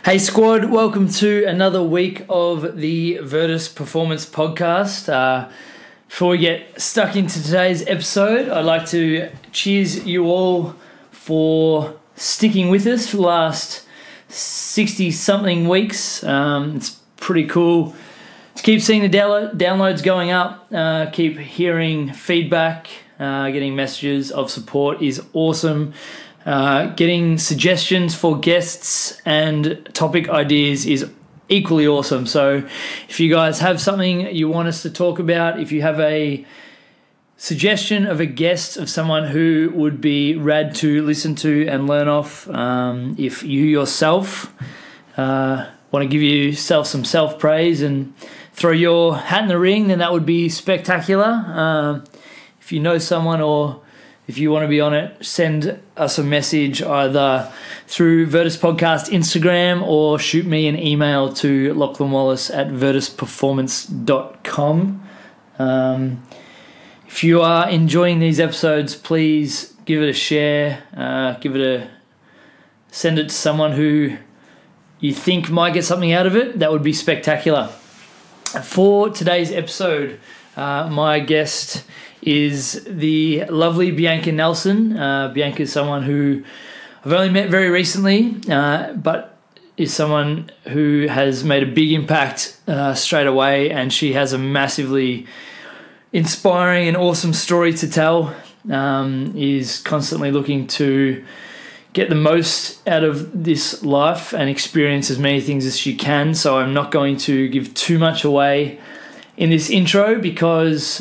Hey squad, welcome to another week of the Virtus Performance Podcast. Before we get stuck into today's episode, I'd like to cheers you all for sticking with us for the last 60-something weeks. It's pretty cool to keep seeing the downloads going up, keep hearing feedback, getting messages of support is awesome. Getting suggestions for guests and topic ideas is equally awesome. So if you guys have something you want us to talk about, if you have a suggestion of a guest, of someone who would be rad to listen to and learn off, if you yourself want to give yourself some self-praise and throw your hat in the ring, then that would be spectacular. If you know someone or if you want to be on it, send us a message either through Virtus Podcast Instagram or shoot me an email to lachlanwallace@virtusperformance.com. If you are enjoying these episodes, please give it a share. Send it to someone who you think might get something out of it. That would be spectacular. For today's episode, my guest is the lovely Bianca Nelson. Bianca is someone who I've only met very recently, but is someone who has made a big impact straight away, and she has a massively inspiring and awesome story to tell. Is constantly looking to get the most out of this life and experience as many things as she can, so I'm not going to give too much away in this intro because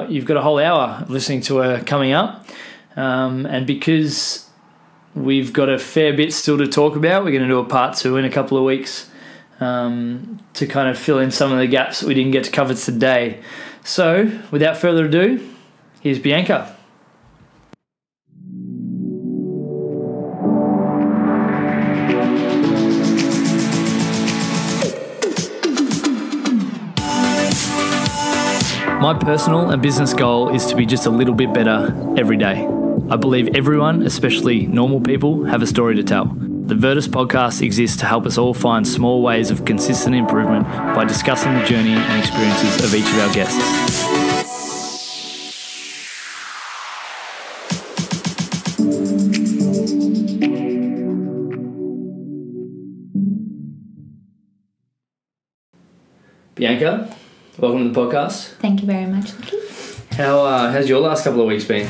you've got a whole hour of listening to her coming up, and because we've got a fair bit still to talk about, we're going to do a part 2 in a couple of weeks to kind of fill in some of the gaps that we didn't get to cover today. So without further ado, here's Bianca. My personal and business goal is to be just a little bit better every day. I believe everyone, especially normal people, have a story to tell. The Virtus Podcast exists to help us all find small ways of consistent improvement by discussing the journey and experiences of each of our guests. Bianca, welcome to the podcast. Thank you very much, Lucky. How's your last couple of weeks been?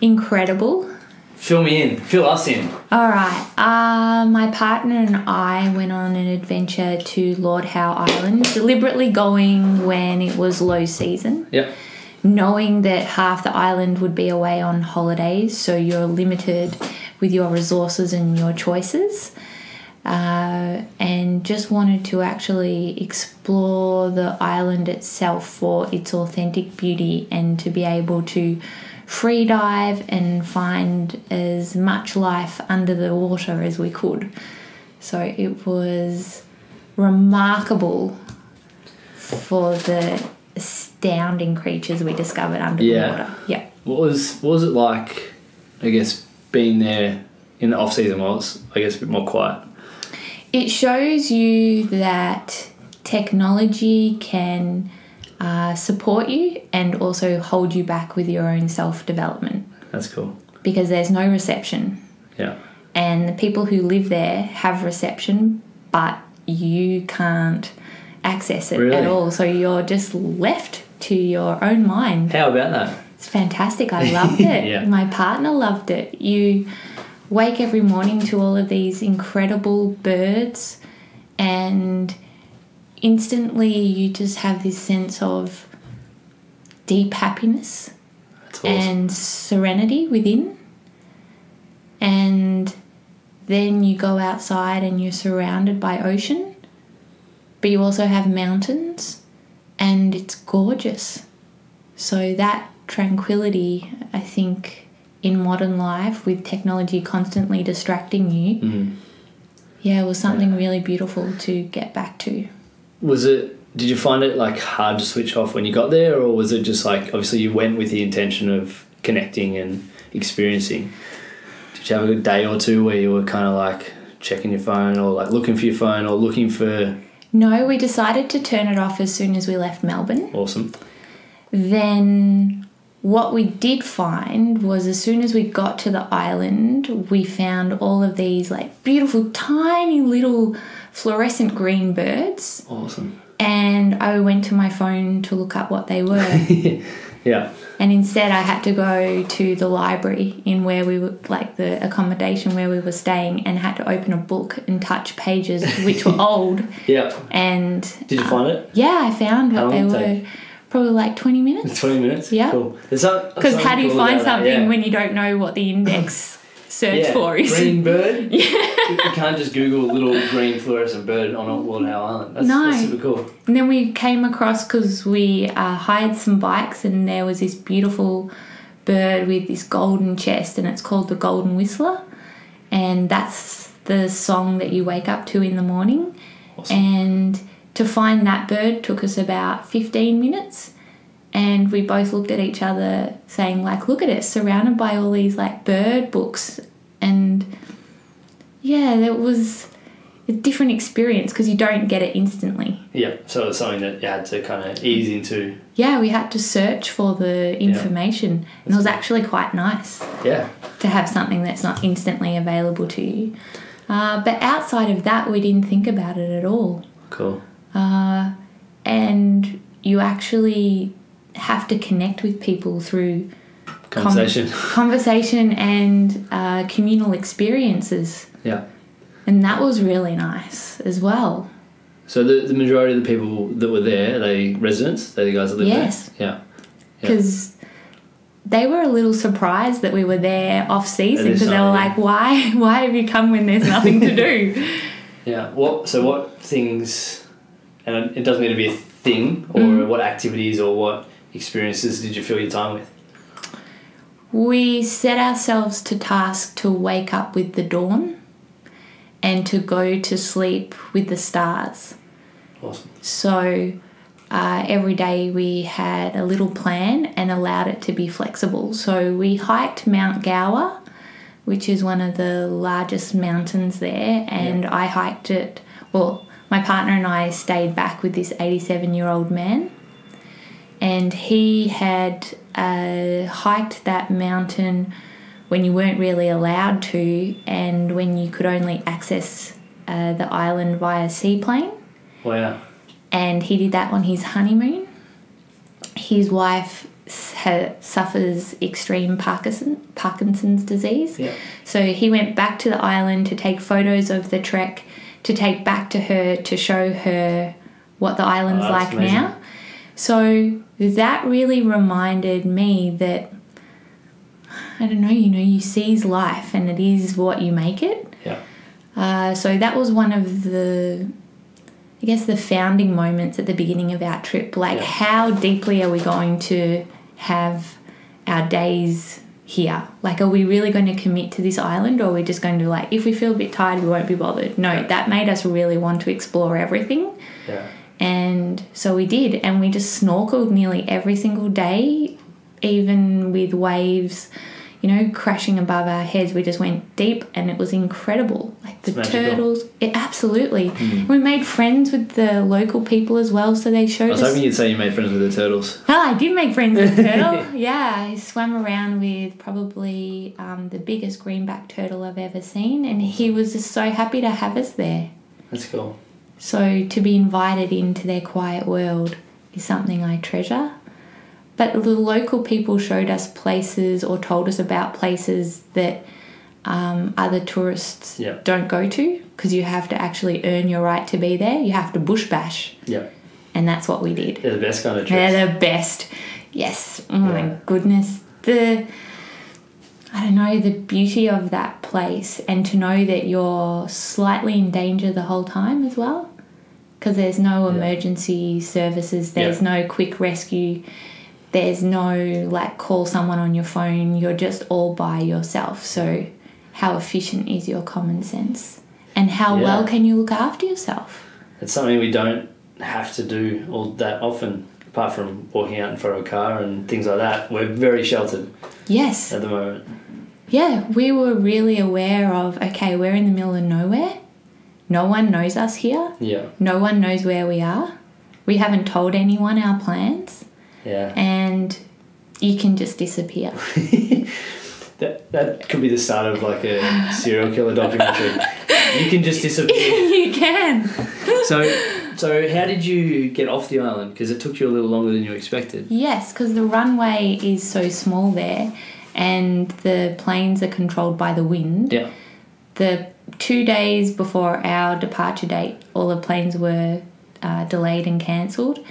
Incredible. Fill me in. Fill us in. All right. My partner and I went on an adventure to Lord Howe Island, deliberately going when it was low season. Yep. Knowing that half the island would be away on holidays, so you're limited with your resources and your choices. And just wanted to actually explore the island itself for its authentic beauty and to be able to free dive and find as much life under the water as we could. So it was remarkable for the astounding creatures we discovered under the water. Yeah. What was it like, I guess, being there in the off-season? Well, it's, I guess, a bit more quiet. It shows you that technology can support you and also hold you back with your own self-development. That's cool. Because there's no reception. Yeah. And the people who live there have reception, but you can't access it at all. So you're just left to your own mind. How about that? It's fantastic. I loved it. Yeah. My partner loved it. You wake every morning to all of these incredible birds, and instantly you just have this sense of deep happiness. That's awesome. And serenity within. And then you go outside and you're surrounded by ocean, but you also have mountains, and it's gorgeous. So that tranquility, I think, in modern life, with technology constantly distracting you, it was something really beautiful to get back to. Did you find it like hard to switch off when you got there, or was it just like, obviously you went with the intention of connecting and experiencing? Did you have a good day or two where you were kind of like, checking your phone or like looking for your phone or looking for... No, we decided to turn it off as soon as we left Melbourne. Awesome. Then what we did find was as soon as we got to the island, we found all of these like beautiful tiny little fluorescent green birds. Awesome. And I went to my phone to look up what they were. Yeah. And instead I had to go to the library in where we were, like the accommodation where we were staying, and had to open a book and touch pages which were old. Yeah. And did you find it? Yeah, I found How what they long were. did it take? Probably like 20 minutes. 20 minutes? Yeah. Cool. Because how do you find something when you don't know what the index search for is? Green bird? Yeah. You can't just Google little green fluorescent bird on Lord Howe Island. That's super cool. And then we came across, because we hired some bikes, and there was this beautiful bird with this golden chest, and it's called the golden whistler, and that's the song that you wake up to in the morning. Awesome. And to find that bird took us about 15 minutes, and we both looked at each other saying like, look at it, surrounded by all these like bird books. And yeah, that was a different experience because you don't get it instantly. Yeah, so it's something that you had to kind of ease into. Yeah, we had to search for the information, and it was actually quite nice. Yeah. To have something that's not instantly available to you. But outside of that, we didn't think about it at all. Cool. And you actually have to connect with people through conversation and communal experiences. Yeah. And that was really nice as well. So the majority of the people that were there, are they residents? Are they the guys that live there? Yes. Yeah. Because they were a little surprised that we were there off season, because they were like, why have you come when there's nothing to do? Yeah. What things, and it doesn't need to be a thing, or what activities or what experiences did you fill your time with? We set ourselves to task to wake up with the dawn and to go to sleep with the stars. Awesome. So every day we had a little plan and allowed it to be flexible. So we hiked Mount Gower, which is one of the largest mountains there, and I hiked it. Well, my partner and I stayed back with this 87-year-old man, and he had hiked that mountain when you weren't really allowed to, and when you could only access the island via seaplane. Wow. And he did that on his honeymoon. His wife suffers extreme Parkinson's disease. Yeah. So he went back to the island to take photos of the trek, to take back to her, to show her what the island's like amazing. Now. So that really reminded me that, I don't know, you seize life and it is what you make it. Yeah. So that was one of the, I guess, the founding moments at the beginning of our trip. Like, how deeply are we going to have our days here? Like, are we really going to commit to this island, or are we just going to, like, if we feel a bit tired, we won't be bothered? No, that made us really want to explore everything. Yeah. And so we did, and we just snorkeled nearly every single day, even with waves, crashing above our heads. We just went deep, and it was incredible. Like the turtles, absolutely. We made friends with the local people as well, so they showed us. I was hoping you'd say you made friends with the turtles. Oh, I did make friends with the turtle. Yeah, I swam around with probably the biggest greenback turtle I've ever seen, and he was just so happy to have us there. That's cool. So to be invited into their quiet world is something I treasure. But the local people showed us places, or told us about places that other tourists don't go to, because you have to actually earn your right to be there. You have to bush bash. Yeah. And that's what we did. They're the best kind of trips. They're the best. Yes. Oh my goodness. The beauty of that place, and to know that you're slightly in danger the whole time as well, because there's no emergency services, there's no quick rescue. There's no, call someone on your phone. You're just all by yourself. So how efficient is your common sense? And how well can you look after yourself? It's something we don't have to do all that often, apart from walking out in front of a car and things like that. We're very sheltered. Yes. At the moment. Yeah, we were really aware of, okay, we're in the middle of nowhere. No one knows us here. Yeah. No one knows where we are. We haven't told anyone our plans. Yeah. And you can just disappear. That could be the start of like a serial killer documentary. You can just disappear. You can. So how did you get off the island? Because it took you a little longer than you expected. Yes, because the runway is so small there and the planes are controlled by the wind. Yeah. The 2 days before our departure date, all the planes were delayed and cancelled.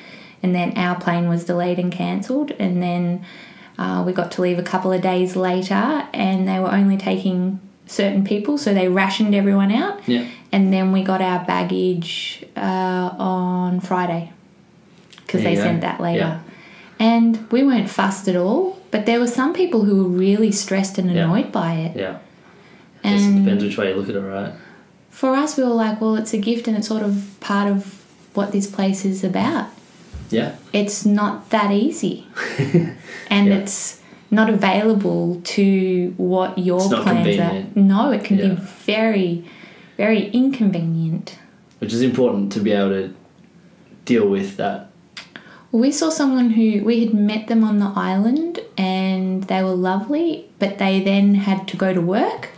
And then our plane was delayed and cancelled. And then we got to leave a couple of days later and they were only taking certain people, so they rationed everyone out. Yeah. And then we got our baggage on Friday because they sent that later. Yeah. And we weren't fussed at all, but there were some people who were really stressed and annoyed by it. Yeah. And it depends which way you look at it, right? For us, we were like, well, it's a gift and it's sort of part of what this place is about. Yeah. It's not that easy. And it's not available to what your it's not plans convenient. are. No, it can be very, very inconvenient. Which is important to be able to deal with that. Well, we saw someone who, we had met them on the island and they were lovely, but they then had to go to work.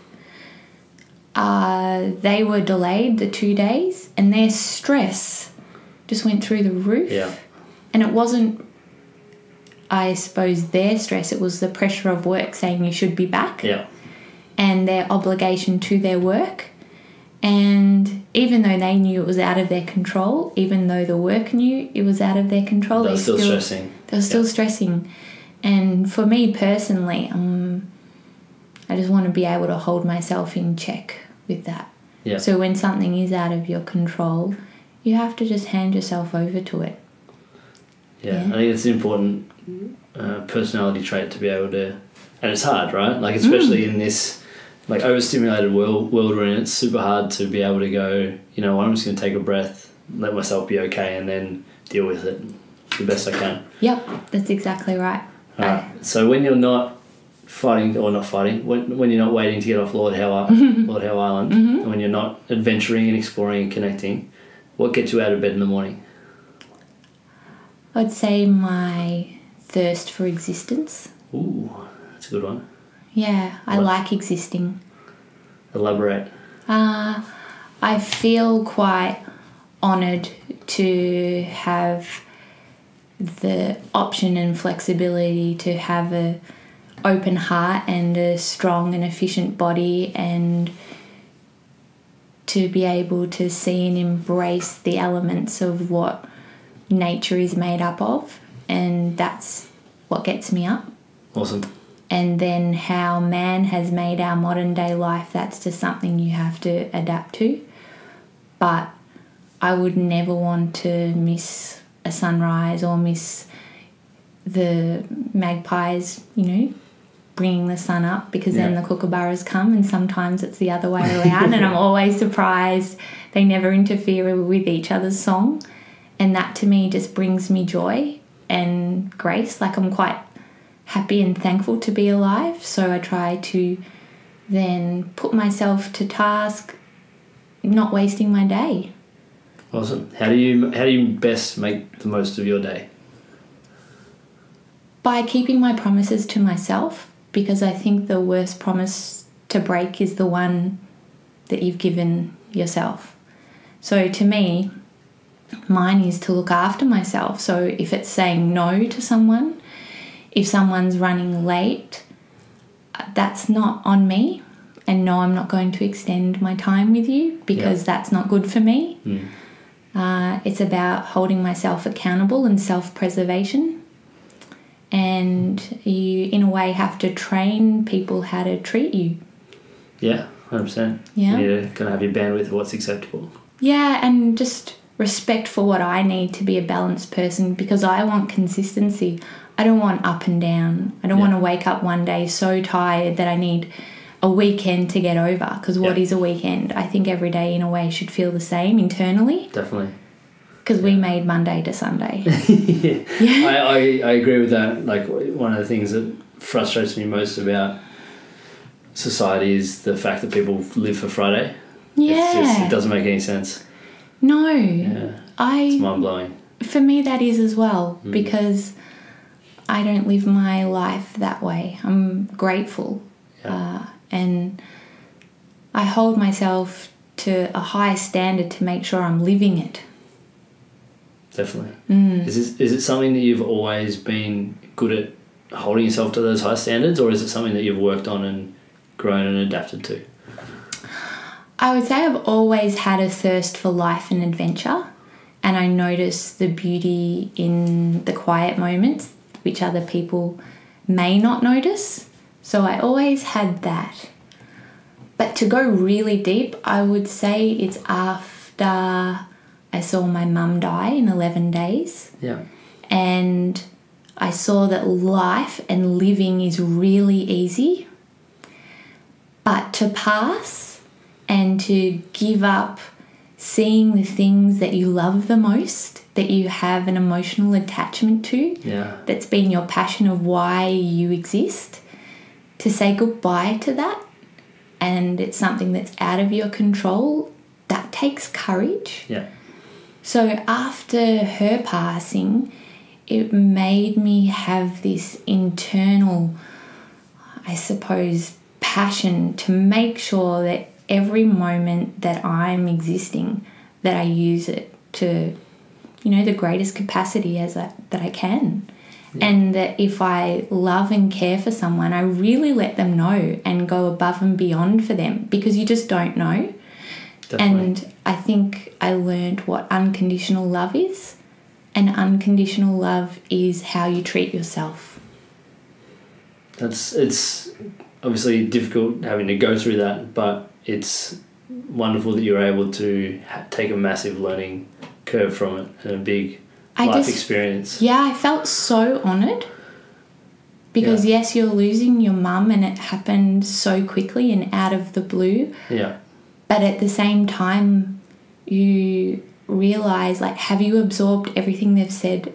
They were delayed the 2 days and their stress just went through the roof. Yeah. And it wasn't, I suppose, their stress. It was the pressure of work saying you should be back. Yeah. And their obligation to their work. And even though they knew it was out of their control, even though the work knew it was out of their control, They were still stressing. They were still stressing. And for me personally, I just want to be able to hold myself in check with that. Yeah. So when something is out of your control, you have to just hand yourself over to it. Yeah, I think it's an important personality trait to be able to, and it's hard, right? Like especially in this like overstimulated world we're in, it's super hard to be able to go, you know, I'm just going to take a breath, let myself be okay, and then deal with it the best I can. Yep, that's exactly right. Right. So when you're not fighting, or not fighting, when you're not waiting to get off Lord Howe Island, and when you're not adventuring and exploring and connecting, what gets you out of bed in the morning? I'd say my thirst for existence. Ooh, that's a good one. Yeah, I like existing. Elaborate. I feel quite honoured to have the option and flexibility to have a open heart and a strong and efficient body, and to be able to see and embrace the elements of what nature is made up of, and that's what gets me up. Awesome. And then how man has made our modern day life, that's just something you have to adapt to. But I would never want to miss a sunrise or miss the magpies, you know, bringing the sun up, because then the kookaburras come, and sometimes it's the other way around. And I'm always surprised they never interfere with each other's song. And that to me just brings me joy and grace. Like, I'm quite happy and thankful to be alive. So I try to then put myself to task, not wasting my day. Awesome. How do you best make the most of your day? By keeping my promises to myself, because I think the worst promise to break is the one that you've given yourself. So to me, mine is to look after myself. So if it's saying no to someone, if someone's running late, that's not on me. And no, I'm not going to extend my time with you because that's not good for me. It's about holding myself accountable and self-preservation. And you, in a way, have to train people how to treat you. Yeah, 100%. Yeah. You need to kind of have your bandwidth of what's acceptable. Yeah, and just respect for what I need to be a balanced person, because I want consistency. I don't want up and down. I don't want to wake up one day so tired that I need a weekend to get over, because what is a weekend? I think every day in a way should feel the same internally. Definitely. Because we made Monday to Sunday. I agree with that. Like, one of the things that frustrates me most about society is the fact that people live for Friday. Yeah. It doesn't make any sense. No. Yeah. It's mind-blowing. For me, that is as well, because I don't live my life that way. I'm grateful. Yeah. And I hold myself to a high standard to make sure I'm living it. Definitely. Is it something that you've always been good at, holding yourself to those high standards, or is it something that you've worked on and grown and adapted to? I would say I've always had a thirst for life and adventure, and I notice the beauty in the quiet moments, which other people may not notice. So I always had that. But to go really deep, I would say it's after I saw my mum die in 11 days. Yeah. And I saw that life and living is really easy. But to pass and to give up seeing the things that you love the most, that you have an emotional attachment to, that's been your passion of why you exist, to say goodbye to that, and it's something that's out of your control, that takes courage. Yeah. So after her passing, it made me have this internal, I suppose, passion to make sure that every moment that I'm existing, that I use it to, the greatest capacity that I can. Yeah. And that if I love and care for someone, I really let them know and go above and beyond for them, because you just don't know. Definitely. And I think I learned what unconditional love is. And unconditional love is how you treat yourself. It's obviously difficult having to go through that, but it's wonderful that you're able to take a massive learning curve from it and a big life experience. Yeah, I felt so honoured, because yes, you're losing your mum and it happened so quickly and out of the blue. Yeah. But at the same time, you realise, have you absorbed everything they've said?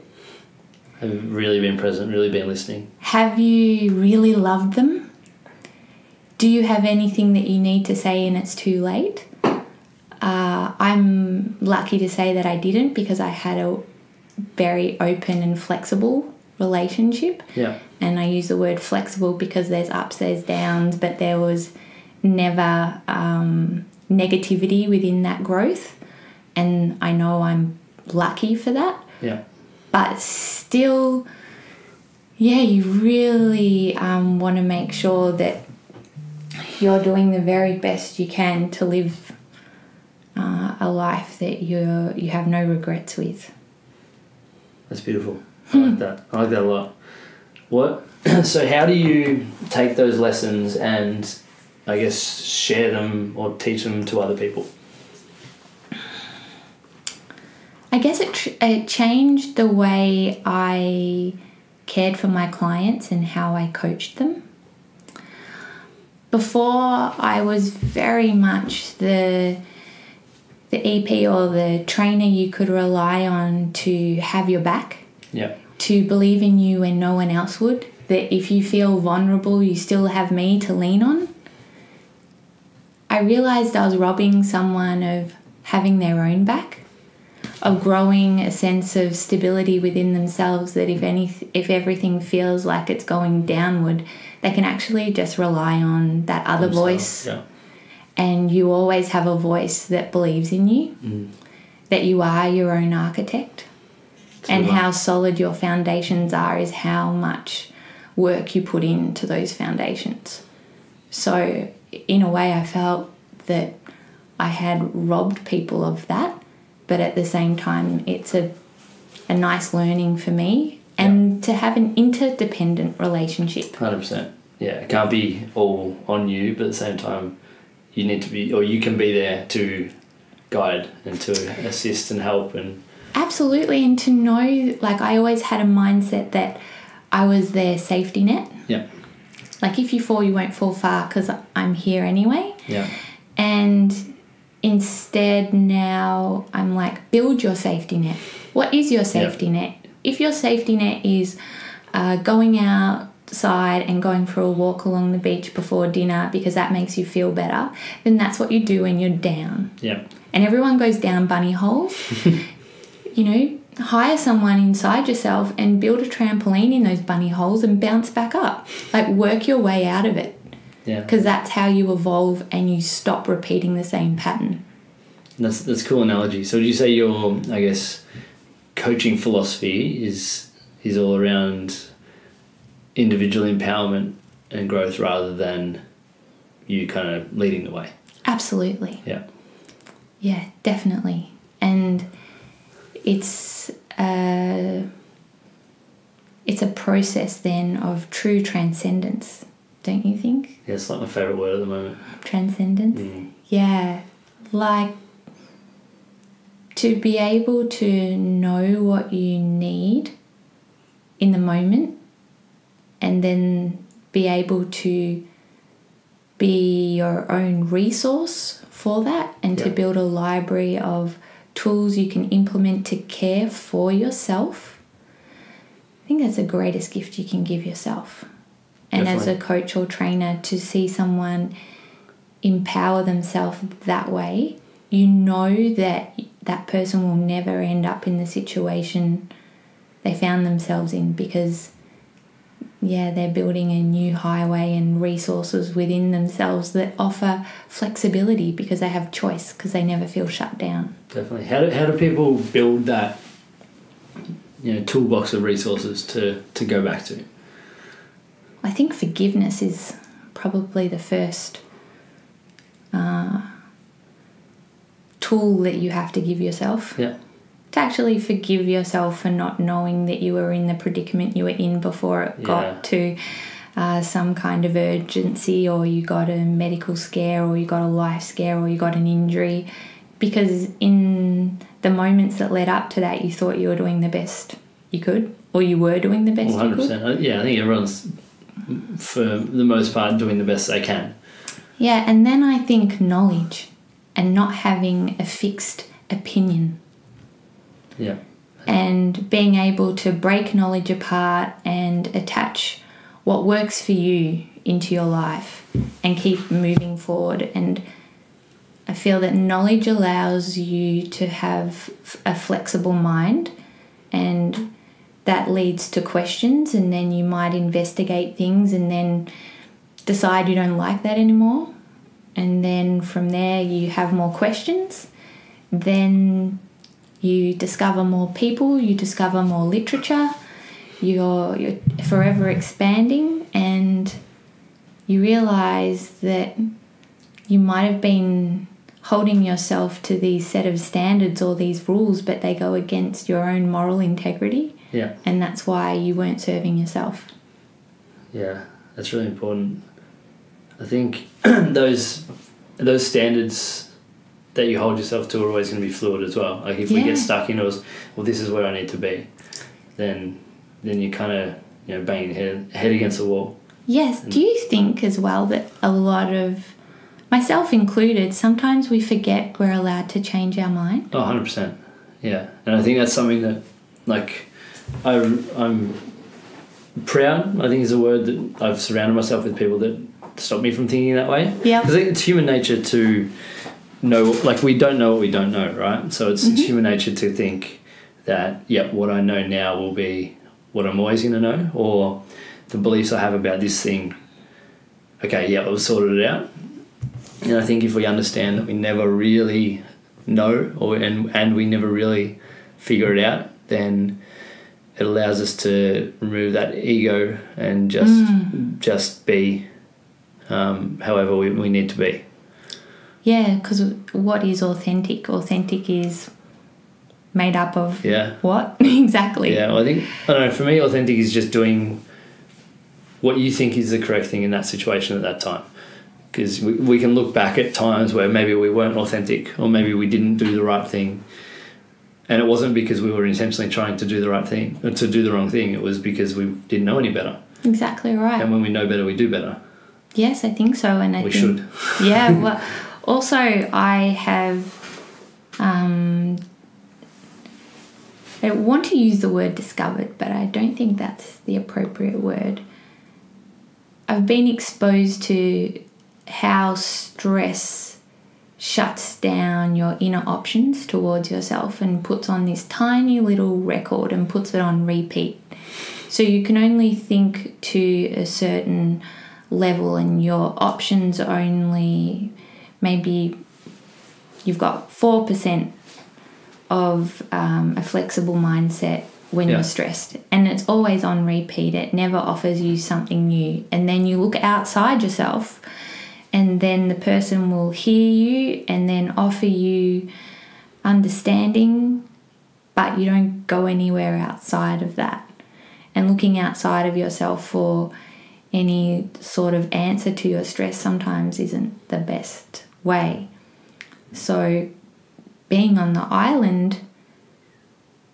Have you really been present, really been listening? Have you really loved them? Do you have anything that you need to say and it's too late? I'm lucky to say that I didn't, because I had a very open and flexible relationship. Yeah. And I use the word flexible because there's ups, there's downs, but there was never negativity within that growth. And I know I'm lucky for that. Yeah. But still, you really want to make sure that you're doing the very best you can to live a life that you have no regrets with. That's beautiful. I like that. I like that a lot. So how do you take those lessons and, I guess, share them or teach them to other people? I guess it changed the way I cared for my clients and how I coached them. Before, I was very much the EP or the trainer you could rely on to have your back. Yeah. To believe in you when no one else would. That if you feel vulnerable, you still have me to lean on. I realised I was robbing someone of having their own back, of growing a sense of stability within themselves, that if everything feels like it's going downward, they can actually just rely on that other voice. Yeah. And you always have a voice that believes in you, that you are your own architect. And how solid your foundations are is how much work you put into those foundations. So in a way, I felt that I had robbed people of that, but at the same time, it's a nice learning for me, and to have an interdependent relationship. 100%. Yeah, it can't be all on you, but at the same time, you need to be, or you can be there to guide and to assist and help. And absolutely, and to know, I always had a mindset that I was their safety net. Yeah. If you fall, you won't fall far because I'm here anyway. Yeah. And instead now I'm build your safety net. What is your safety net? If your safety net is going out outside and going for a walk along the beach before dinner because that makes you feel better, then that's what you do when you're down. Yeah. And everyone goes down bunny holes. You know, hire someone inside yourself and build a trampoline in those bunny holes and bounce back up. Like, work your way out of it. Yeah. Because that's how you evolve and you stop repeating the same pattern. That's a cool analogy. So would you say your, I guess, coaching philosophy is all around individual empowerment and growth rather than you kind of leading the way? Absolutely. Yeah. Yeah, definitely. And it's a process then of true transcendence, don't you think? Yeah, it's like my favourite word at the moment. Transcendence? Yeah. Like, to be able to know what you need in the moment and then be able to be your own resource for that and to build a library of tools you can implement to care for yourself. I think that's the greatest gift you can give yourself. And Definitely. as a coach or trainer, to see someone empower themselves that way, you know that that person will never end up in the situation they found themselves in because, they're building a new highway and resources within themselves that offer flexibility because they have choice, because they never feel shut down. Definitely. How do people build that, toolbox of resources to go back to? I think forgiveness is probably the first tool that you have to give yourself. Yeah. To actually forgive yourself for not knowing that you were in the predicament you were in before it got to some kind of urgency, or you got a medical scare, or you got a life scare, or you got an injury. Because in the moments that led up to that, you thought you were doing the best you could, or you were doing the best 100%. you could. Yeah, I think everyone's, for the most part, doing the best they can. Yeah, and then I think knowledge and not having a fixed opinion. Yeah. And being able to break knowledge apart and attach what works for you into your life and keep moving forward. And I feel that knowledge allows you to have a flexible mind, and that leads to questions, and then you might investigate things and then decide you don't like that anymore. And then from there you have more questions. Then you discover more people, you discover more literature, you're forever expanding, and you realise that you might have been holding yourself to these set of standards or these rules, but they go against your own moral integrity. Yeah. And that's why you weren't serving yourself. Yeah, that's really important. I think those standards that you hold yourself to are always going to be fluid as well. Like if we get stuck into, well, this is where I need to be, then you kind of bang your head against the wall. Yes. Do you think as well that a lot of, myself included, sometimes we forget we're allowed to change our mind? Oh, 100%. Yeah, and I think that's something that, like, I'm proud. I think is a word that I've surrounded myself with people that stop me from thinking that way. Yeah. Because I think it's human nature to know, like, we don't know what we don't know, right? So it's human nature to think that, what I know now will be what I'm always going to know, or the beliefs I have about this thing, okay, I've sorted it out. And I think if we understand that we never really know, and we never really figure it out, then it allows us to remove that ego and just be however we need to be. Yeah, because what is authentic? Authentic is made up of what? Exactly. Yeah, well, I don't know, for me, authentic is just doing what you think is the correct thing in that situation at that time. Because we can look back at times where maybe we weren't authentic, or maybe we didn't do the right thing. And it wasn't because we were intentionally trying to do the right thing, or to do the wrong thing. It was because we didn't know any better. Exactly right. And when we know better, we do better. Yes, I think so. And we should. Yeah, well, also I have... I want to use the word discovered, but I don't think that's the appropriate word. I've been exposed to how stress shuts down your inner options towards yourself and puts on this tiny little record and puts it on repeat. So you can only think to a certain level, and your options only, maybe you've got 4% of a flexible mindset when you're stressed, and it's always on repeat. It never offers you something new. And then you look outside yourself, and then the person will hear you and then offer you understanding, but you don't go anywhere outside of that. And looking outside of yourself for any sort of answer to your stress sometimes isn't the best way. So being on the island,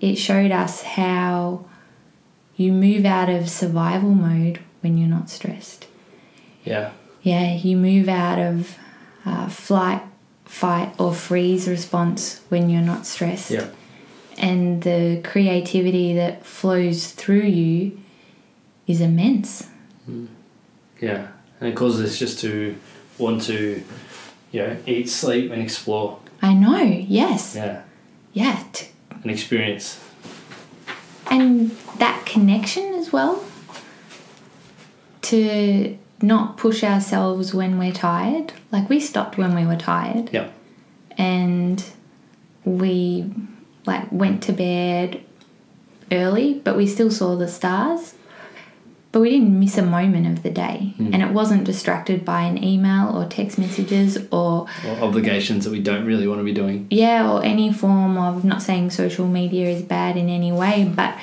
it showed us how you move out of survival mode when you're not stressed. Yeah. Yeah, you move out of flight, fight or freeze response when you're not stressed. Yeah. And the creativity that flows through you is immense. Yeah, and it causes us just to want to, eat, sleep and explore. I know, yes. Yeah. Yeah. An experience. And that connection as well, to not push ourselves when we're tired. Like, we stopped when we were tired. Yeah. And we went to bed early, but we still saw the stars. But we didn't miss a moment of the day. And it wasn't distracted by an email or text messages or obligations that we don't really want to be doing. Yeah, or any form of, not saying social media is bad in any way, but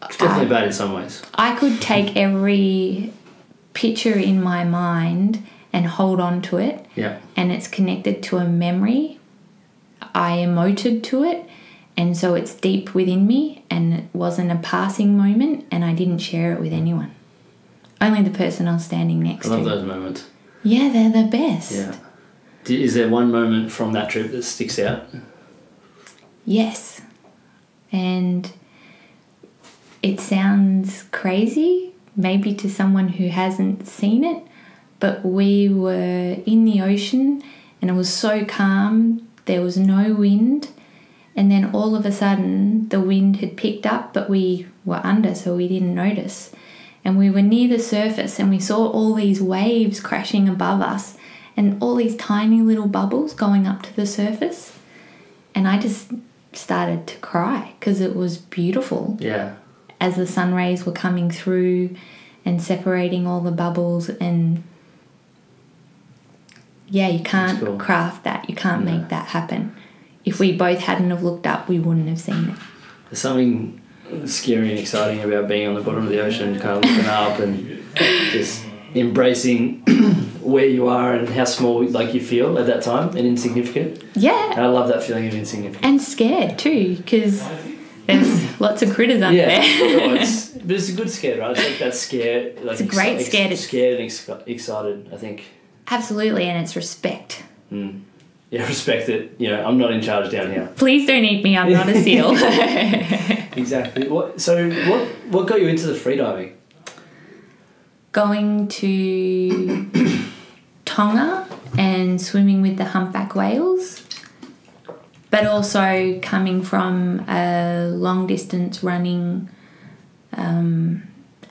it's definitely bad in some ways. I could take every picture in my mind and hold on to it. Yeah. And it's connected to a memory. I emoted to it, and so it's deep within me, and it wasn't a passing moment, and I didn't share it with anyone. Only the person I was standing next to. I love those moments. Yeah, they're the best. Yeah. Is there one moment from that trip that sticks out? Yes. And it sounds crazy, maybe to someone who hasn't seen it, but we were in the ocean and it was so calm, there was no wind, and then all of a sudden the wind had picked up, but we were under, so we didn't notice. And we were near the surface and we saw all these waves crashing above us and all these tiny little bubbles going up to the surface. And I just started to cry because it was beautiful. Yeah. As the sun rays were coming through and separating all the bubbles, and yeah, you can't craft that. You can't make that happen. If we both hadn't have looked up, we wouldn't have seen it. There's something scary and exciting about being on the bottom of the ocean, kind of looking up and just embracing where you are and how small you feel at that time and insignificant. Yeah. And I love that feeling of insignificance. And scared too, because there's lots of critters under there. But it's a good scare, right? It's like that scare. It's a great scare. Scared and excited, I think. Absolutely, and it's respect. Yeah, respect it. I'm not in charge down here. Please don't eat me, I'm not a seal. Exactly. What got you into the freediving? Going to Tonga and swimming with the humpback whales, but also coming from a long distance running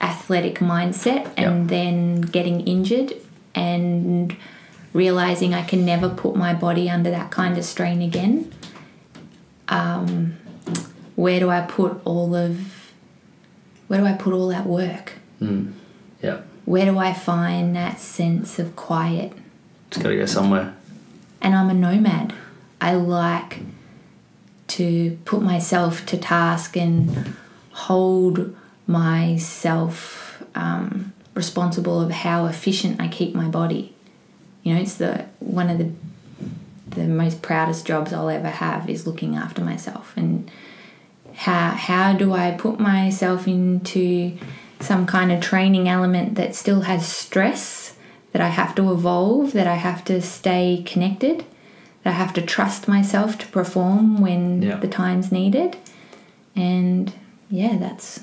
athletic mindset, and then getting injured and realizing I can never put my body under that kind of strain again. Where do I put all that work? Yeah. Where do I find that sense of quiet? It's got to go somewhere. And I'm a nomad. I like to put myself to task and hold myself responsible of how efficient I keep my body. It's one of the most proudest jobs I'll ever have is looking after myself. And how do I put myself into some kind of training element that still has stress, that I have to evolve, that I have to stay connected, that I have to trust myself to perform when the time's needed. And that's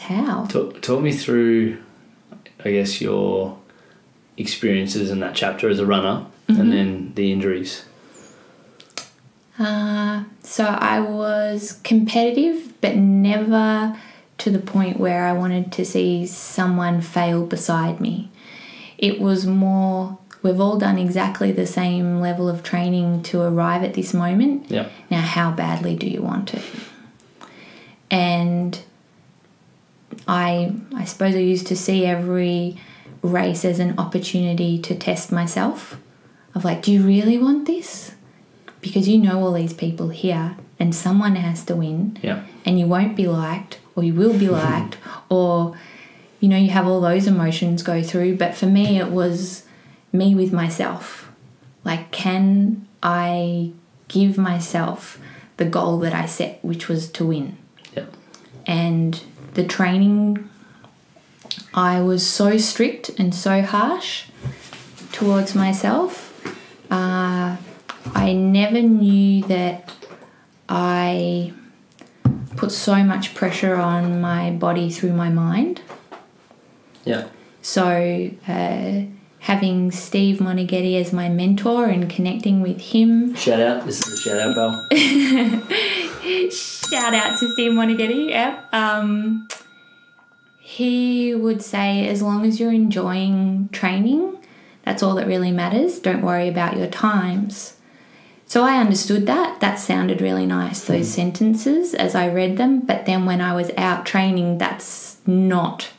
how. Talk me through I guess, your experiences in that chapter as a runner and then the injuries? So I was competitive, but never to the point where I wanted to see someone fail beside me. It was more, we've all done exactly the same level of training to arrive at this moment. Yeah. Now, how badly do you want it? And I suppose I used to see every race as an opportunity to test myself of like, do you really want this? Because you know all these people here and someone has to win. Yeah. And you won't be liked, or you will be liked, or, you know, you have all those emotions go through. But for me, it was me with myself. Like, can I give myself the goal that I set, which was to win? Yeah. And the training, I was so strict and so harsh towards myself. I never knew that I put so much pressure on my body through my mind. Yeah. So having Steve Monaghetti as my mentor and connecting with him. Shout out. This is a shout out bell. Shout out to Steve Monaghetti. Yeah. He would say, as long as you're enjoying training, that's all that really matters. Don't worry about your times. So I understood that. That sounded really nice, those sentences, as I read them. But then when I was out training, that's not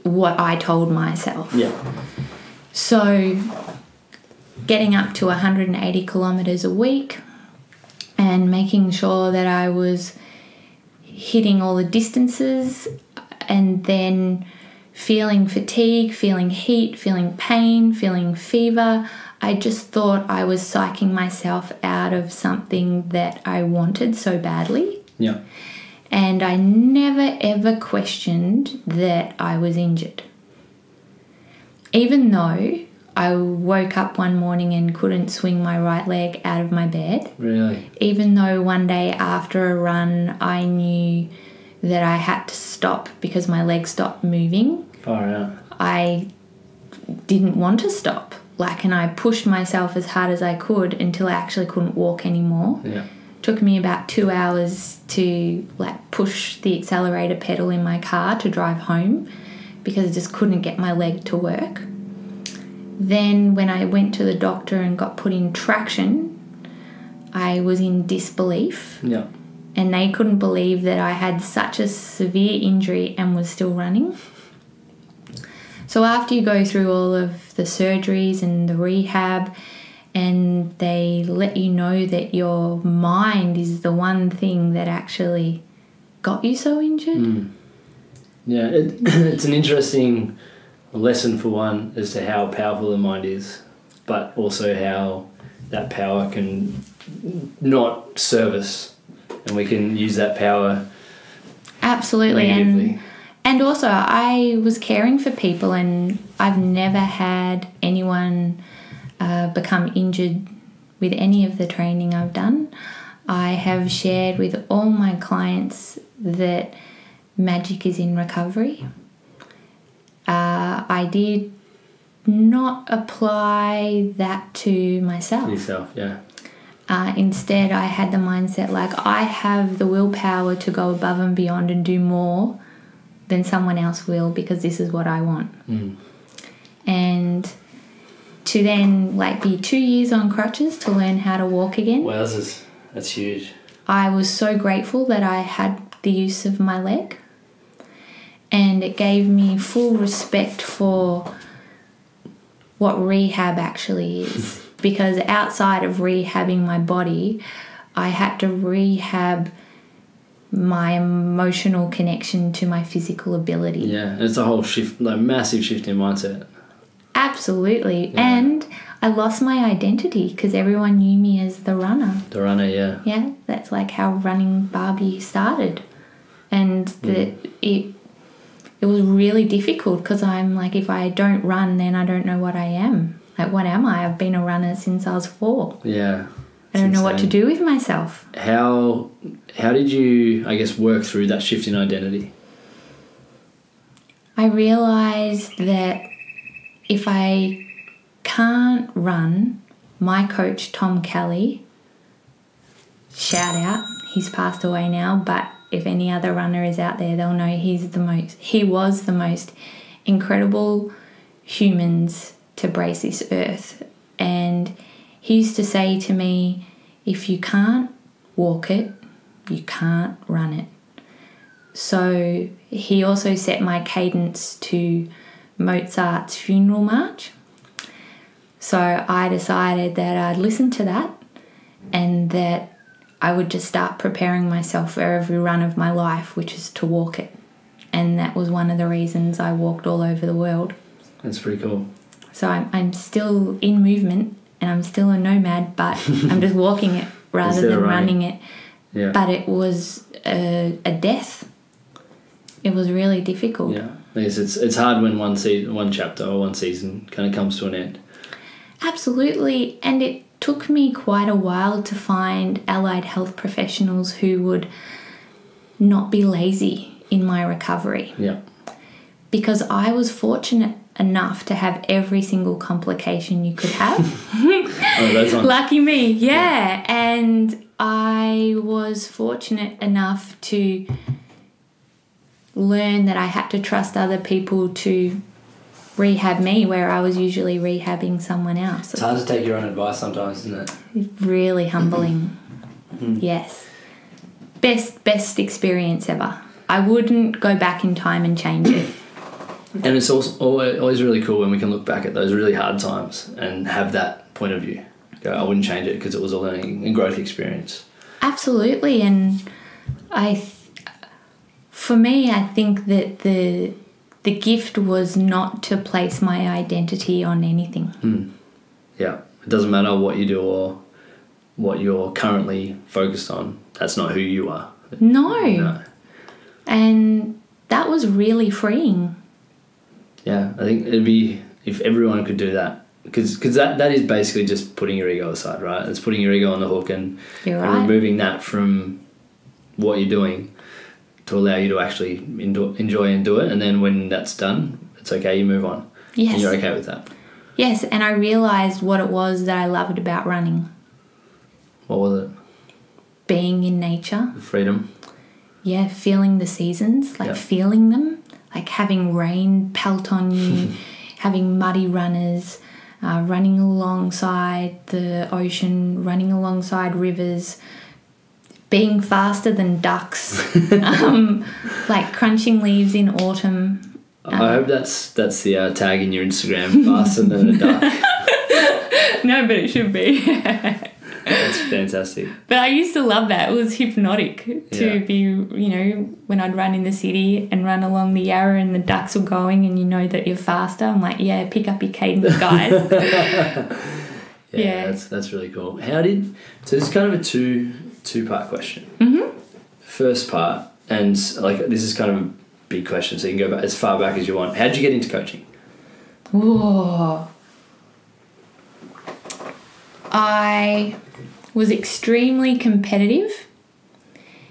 what I told myself. Yeah. So getting up to 180 kilometres a week and making sure that I was hitting all the distances, and then feeling fatigue, feeling heat, feeling pain, feeling fever. I just thought I was psyching myself out of something that I wanted so badly. Yeah. And I never ever questioned that I was injured. Even though I woke up one morning and couldn't swing my right leg out of my bed. Really? Even though one day after a run I knew that I had to stop because my leg stopped moving. Far out. I didn't want to stop. And I pushed myself as hard as I could until I actually couldn't walk anymore. Yeah. Took me about 2 hours to push the accelerator pedal in my car to drive home because I just couldn't get my leg to work. Then when I went to the doctor and got put in traction, I was in disbelief. Yeah. And they couldn't believe that I had such a severe injury and was still running. So after you go through all of the surgeries and the rehab, and they let you know that your mind is the one thing that actually got you so injured. Yeah, it's an interesting lesson for one as to how powerful the mind is, but also how that power can not serve us, and we can use that power absolutely negatively. And also I was caring for people, and I've never had anyone become injured with any of the training I've done. I have shared with all my clients that magic is in recovery. I did not apply that to myself. Yourself, yeah. Instead, I had the mindset I have the willpower to go above and beyond and do more than someone else will because this is what I want. And to then be 2 years on crutches to learn how to walk again. Wowzers, that's huge. I was so grateful that I had the use of my leg, and it gave me full respect for what rehab actually is. Because outside of rehabbing my body, I had to rehab my emotional connection to my physical ability. Yeah, it's a whole shift, massive shift in mindset. Absolutely. Yeah. And I lost my identity because everyone knew me as the runner. The runner, yeah. Yeah, that's how running Barbie started. And it was really difficult because I'm if I don't run, then I don't know what I am. What am I? I've been a runner since I was 4. Yeah. I don't know what to do with myself. How did you, I guess, work through that shift in identity? I realised that if I can't run, my coach, Tom Kelly, shout out, he's passed away now, but if any other runner is out there, they'll know he was the most incredible humans to brace this earth. And he used to say to me, if you can't walk it, you can't run it. So he also set my cadence to Mozart's Funeral March. So I decided that I'd listen to that and that I would just start preparing myself for every run of my life, which is to walk it. And that was one of the reasons I walked all over the world. That's pretty cool. So I'm still in movement and I'm still a nomad, but I'm just walking it rather than running it. Yeah. But it was a death. It was really difficult. Yeah, yes, it's hard when one chapter or one season kind of comes to an end. Absolutely, and it took me quite a while to find allied health professionals who would not be lazy in my recovery. Yeah. Because I was fortunate enough to have every single complication you could have. Oh, that's on. Lucky me, yeah. And I was fortunate enough to learn that I had to trust other people to rehab me where I was usually rehabbing someone else. It's hard to take your own advice sometimes, isn't it? It's really humbling. Yes. Best experience ever. I wouldn't go back in time and change it. And it's also always really cool when we can look back at those really hard times and have that point of view. Go, I wouldn't change it because it was a learning and growth experience. Absolutely. And for me, I think that the gift was not to place my identity on anything. Yeah. It doesn't matter what you do or what you're currently focused on. That's not who you are. No. And that was really freeing. Yeah, I think it'd be, if everyone could do that, because that is basically just putting your ego aside, right? It's putting your ego on the hook and removing that from what you're doing to allow you to actually enjoy and do it. And then when that's done, it's okay, you move on. Yes. And you're okay with that. Yes, and I realised what it was that I loved about running. What was it? Being in nature. Freedom. Yeah, feeling the seasons, feeling them, like having rain pelt on you, having muddy runners, running alongside the ocean, running alongside rivers, being faster than ducks, like crunching leaves in autumn. I hope that's the tag in your Instagram, faster than a duck. No, but it should be. That's fantastic. But I used to love that. It was hypnotic to be, when I'd run in the city and run along the Yarra and the ducks were going and you know that you're faster. I'm like, yeah, pick up your cadence, guys. That's really cool. So this is kind of a two-part question. Mm-hmm. First part, and this is kind of a big question, so you can go back as far back as you want. How did you get into coaching? Whoa. I was extremely competitive.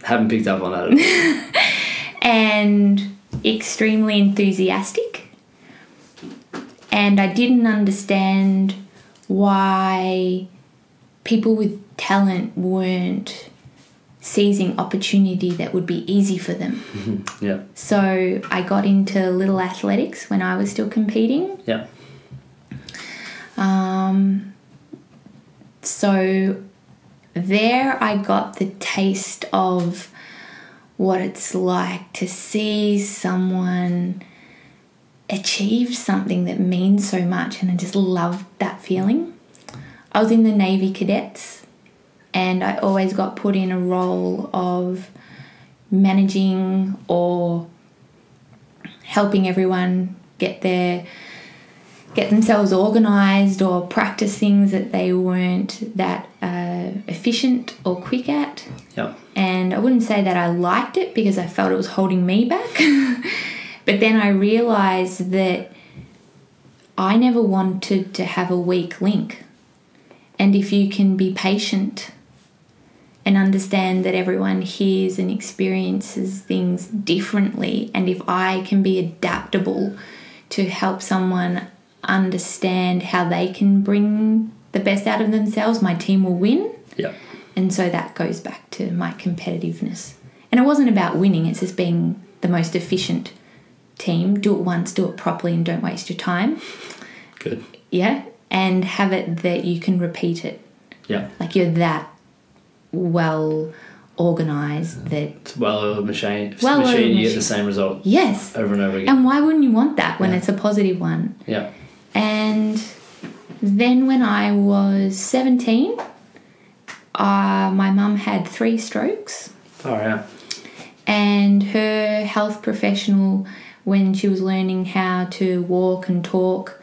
Haven't picked up on that at all. And extremely enthusiastic. And I didn't understand why people with talent weren't seizing opportunity that would be easy for them. Yeah. So I got into little athletics when I was still competing. Yeah. So there I got the taste of what it's like to see someone achieve something that means so much, and I just loved that feeling. I was in the Navy Cadets and I always got put in a role of managing or helping everyone get themselves organised or practice things that they weren't that efficient or quick at. Yep. And I wouldn't say that I liked it because I felt it was holding me back. But then I realised that I never wanted to have a weak link. And if you can be patient and understand that everyone hears and experiences things differently. And if I can be adaptable to help someone understand how they can bring the best out of themselves, my team will win. Yeah. And so that goes back to my competitiveness. And it wasn't about winning, it's just being the most efficient team. Do it once, do it properly, and don't waste your time. Good. Yeah. And have it that you can repeat it. Yeah. Like you're that well organised that... It's a well-oiled machine. You get the same result. Yes. Over and over again. And why wouldn't you want that when it's a positive one? Yeah. And then when I was 17, my mum had 3 strokes. Oh, yeah. And her health professional, when she was learning how to walk and talk,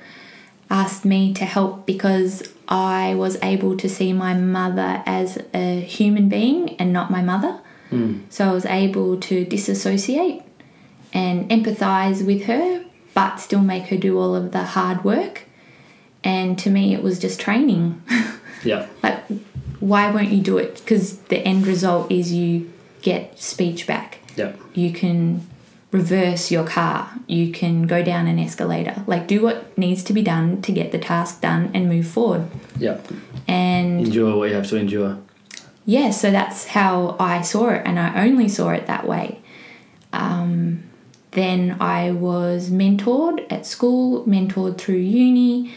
asked me to help because I was able to see my mother as a human being and not my mother. So I was able to disassociate and empathise with her, but still make her do all of the hard work. And to me, it was just training. Yeah. Like, why won't you do it? Because the end result is you get speech back. Yeah. You can reverse your car. You can go down an escalator. Like, do what needs to be done to get the task done and move forward. Yeah. And endure what you have to endure. Yeah, so that's how I saw it, and I only saw it that way. Then I was mentored at school, mentored through uni,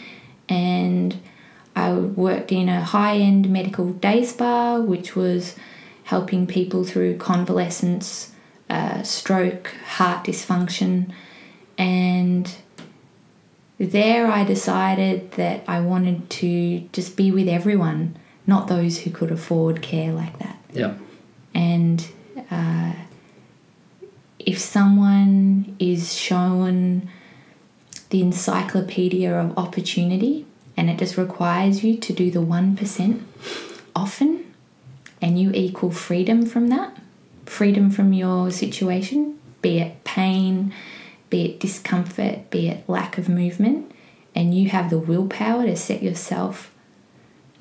and I worked in a high-end medical day spa, which was helping people through convalescence, stroke, heart dysfunction. And there I decided that I wanted to just be with everyone, not those who could afford care like that. Yeah. And if someone is shown the encyclopedia of opportunity and it just requires you to do the 1% often, and you equal freedom from that, freedom from your situation, be it pain, be it discomfort, be it lack of movement, and you have the willpower to set yourself,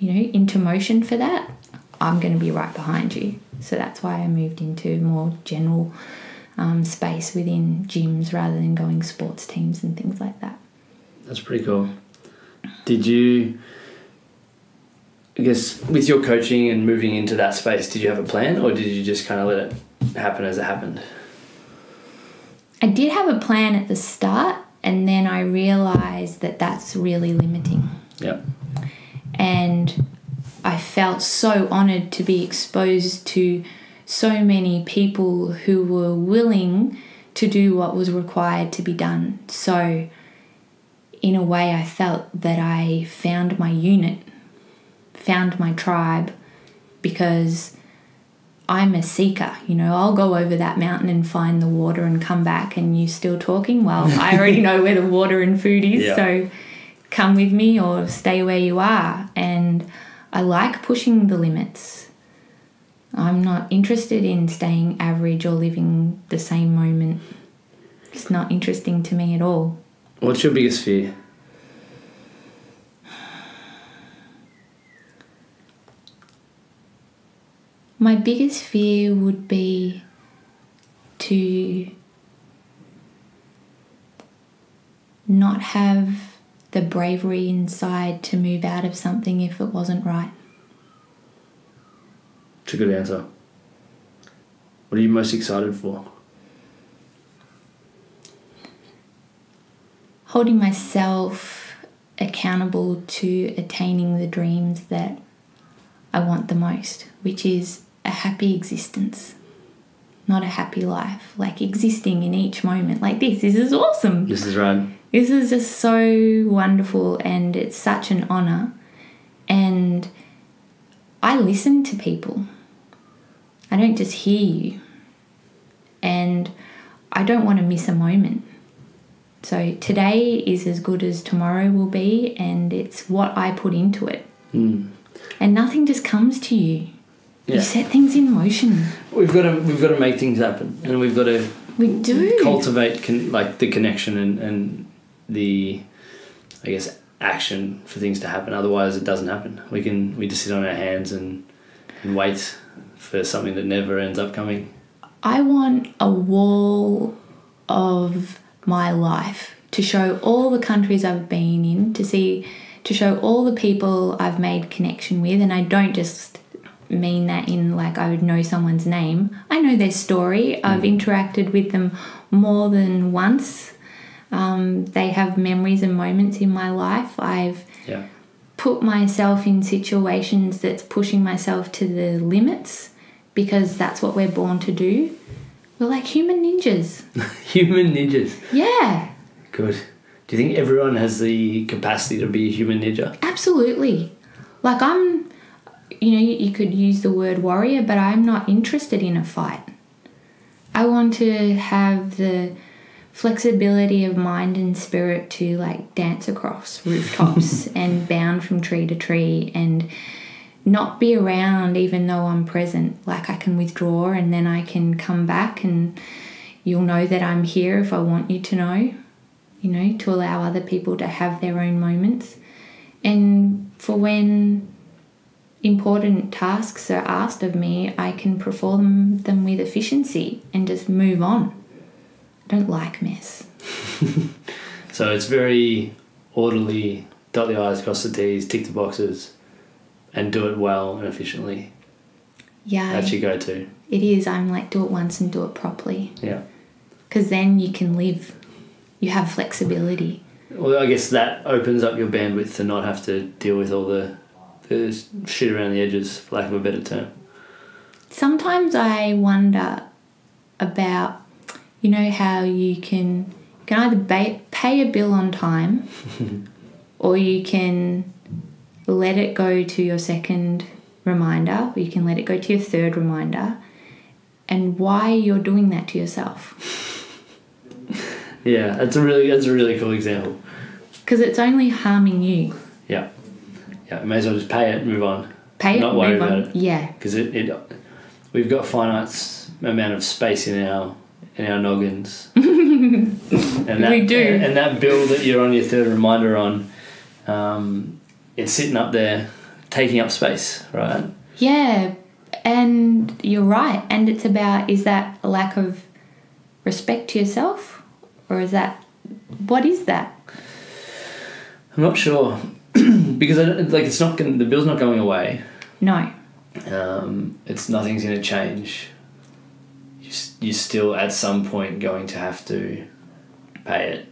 into motion for that, I'm going to be right behind you. So that's why I moved into more general space within gyms rather than going sports teams and things like that. That's pretty cool. Did you, I guess, with your coaching and moving into that space, did you have a plan, or did you just kind of let it happen as it happened? I did have a plan at the start, and then I realised that that's really limiting. Yeah. And I felt so honoured to be exposed to so many people who were willing to do what was required to be done. So in a way, I felt that I found my unit, found my tribe, because I'm a seeker. I'll go over that mountain and find the water and come back, and you still talking? Well, I already know where the water and food is, yeah. So come with me or stay where you are. And I like pushing the limits. I'm not interested in staying average or living the same moment. It's not interesting to me at all. What's your biggest fear? My biggest fear would be to not have the bravery inside to move out of something if it wasn't right. It's a good answer. What are you most excited for? Holding myself accountable to attaining the dreams that I want the most, which is a happy existence, not a happy life. Like existing in each moment like this. This is awesome. This is right. This is just so wonderful, and it's such an honour. And I listen to people. I don't just hear you. And I don't want to miss a moment. So today is as good as tomorrow will be, and it's what I put into it. And nothing just comes to you. Yeah. You set things in motion. We've got to make things happen, and we've got to cultivate the connection and the, I guess, action for things to happen. Otherwise, it doesn't happen. We just sit on our hands and wait for something that never ends up coming? I want a wall of my life to show all the countries I've been in, to show all the people I've made connection with. And I don't just mean that in like I would know someone's name. I know their story. I've interacted with them more than once. They have memories and moments in my life. I've put myself in situations that's pushing myself to the limits because that's what we're born to do. We're like human ninjas. Human ninjas? Yeah. Good. Do you think everyone has the capacity to be a human ninja? Absolutely. Like you could use the word warrior, but I'm not interested in a fight. I want to have the flexibility of mind and spirit to like dance across rooftops and bound from tree to tree and not be around even though I'm present. Like I can withdraw and then I can come back and you'll know that I'm here if I want you to know, to allow other people to have their own moments. And for when important tasks are asked of me, I can perform them with efficiency and just move on. I don't like mess. So it's very orderly, dot the I's, cross the T's, tick the boxes, and do it well and efficiently. Yeah. That's your go-to. It is. I'm like, do it once and do it properly. Yeah. Because then you can live. You have flexibility. Well, I guess that opens up your bandwidth to not have to deal with all the shit around the edges, for lack of a better term. Sometimes I wonder about, how you can either pay a bill on time or you can let it go to your second reminder or you can let it go to your third reminder, and why you're doing that to yourself. Yeah, that's a really cool example. Because it's only harming you. Yeah. Yeah, may as well just pay it and move on. Pay it not and worry move on. about it. Yeah. Because we've got finite amount of space in our noggins. And that, we do. And that bill that you're on your third reminder on, it's sitting up there taking up space, right? Yeah, and you're right. And it's about, is that a lack of respect to yourself? Or what is that? I'm not sure. Because the bill's not going away. No. Nothing's going to change. You're still at some point going to have to pay it.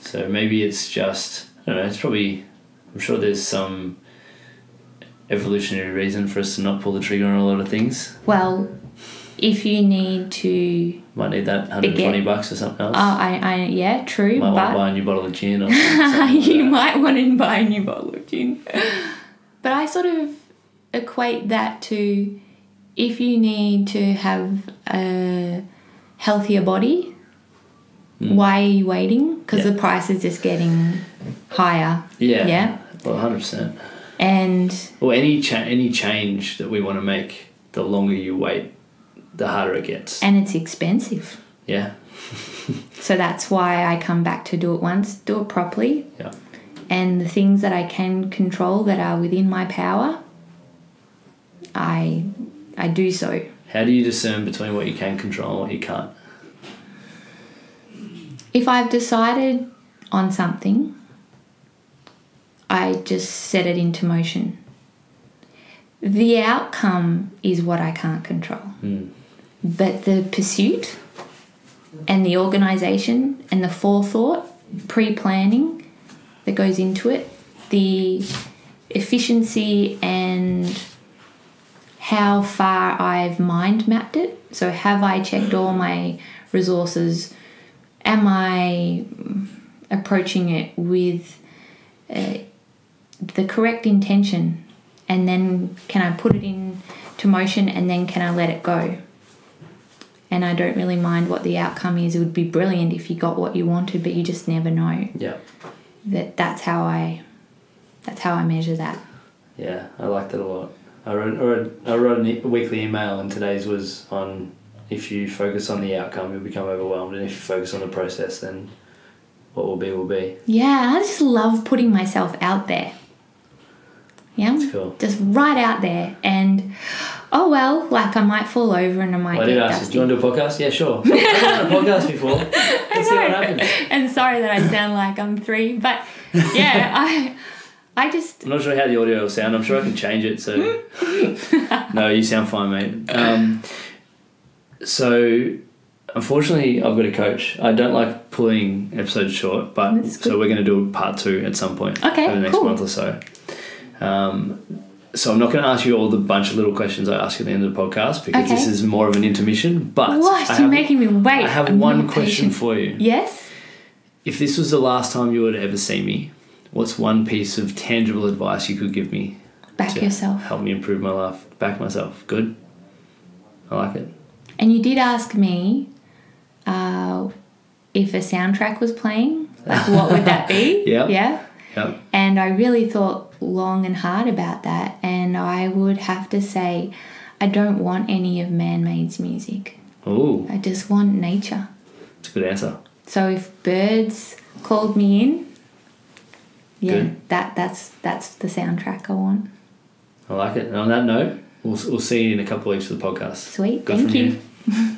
So maybe it's just, I don't know, I'm sure there's some evolutionary reason for us to not pull the trigger on a lot of things. Well, if you need to... Might need that $120 or something else. Yeah, true. Might want to buy a new bottle of gin or something. You might want to buy a new bottle of gin. But I sort of equate that to, if you need to have a healthier body, why are you waiting? Because the price is just getting higher. Yeah. Yeah. Well, 100%. And... Well, any change that we want to make, the longer you wait, the harder it gets. And it's expensive. Yeah. So that's why I come back to do it once, do it properly. Yeah. And the things that I can control that are within my power, I do so. How do you discern between what you can control and what you can't? If I've decided on something, I just set it into motion. The outcome is what I can't control. But the pursuit and the organisation and the forethought, pre-planning that goes into it, the efficiency and how far I've mind mapped it. So have I checked all my resources? Am I approaching it with the correct intention? And then can I put it into motion and then can I let it go? And I don't really mind what the outcome is. It would be brilliant if you got what you wanted, but you just never know. Yeah. That's how I measure that. Yeah, I like that a lot. I wrote a weekly email, and today's was on, if you focus on the outcome, you'll become overwhelmed, and if you focus on the process, then what will be will be. Yeah, I just love putting myself out there. Yeah, that's cool. Just right out there, and Oh, well, like I might fall over and I might I did get ask you, dusty. do you want to do a podcast? Yeah, sure. I've done a podcast before. Let's see what happens. And sorry that I sound like I'm 3, but yeah, I just... I'm not sure how the audio will sound. I'm sure I can change it. So no, you sound fine, mate. So unfortunately, I've got a coach. I don't like pulling episodes short, but so we're going to do part 2 at some point over the next month or so. So I'm not going to ask you all the bunch of little questions I ask at the end of the podcast because this is more of an intermission. But what? You're making me wait. I have one question for you. Yes? If this was the last time you would ever see me, what's one piece of tangible advice you could give me? Back yourself. Help me improve my life. Back myself. Good. I like it. And you did ask me if a soundtrack was playing. Like, what would that be? Yeah. And I really thought long and hard about that, and I would have to say I don't want any of Man-Made's music. Ooh. I just want nature. It's a good answer. So if birds called me in, good. that's the soundtrack I want. I like it. And on that note, we'll see you in a couple of weeks for the podcast. Sweet. Go Thank from you. here.